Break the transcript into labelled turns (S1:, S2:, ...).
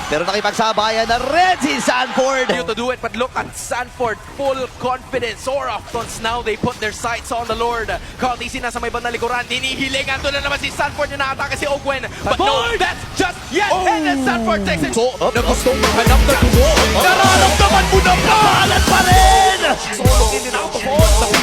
S1: Pero nakipagsabayan na rin si Sanford.
S2: To do it, but look at Sanford, full confidence. Oraftons now, they put their sights on the Lord. Carl DC nasa may bandang likuran, hinihiling. Ando na naman si Sanford yung nakatake si Ogwen. But no, that's just yet. And then Sanford takes it. So, na gustong maghanap na dugo. Nararamdaman mo na pa!
S1: Balat pa rin!
S2: Solo in and out of all.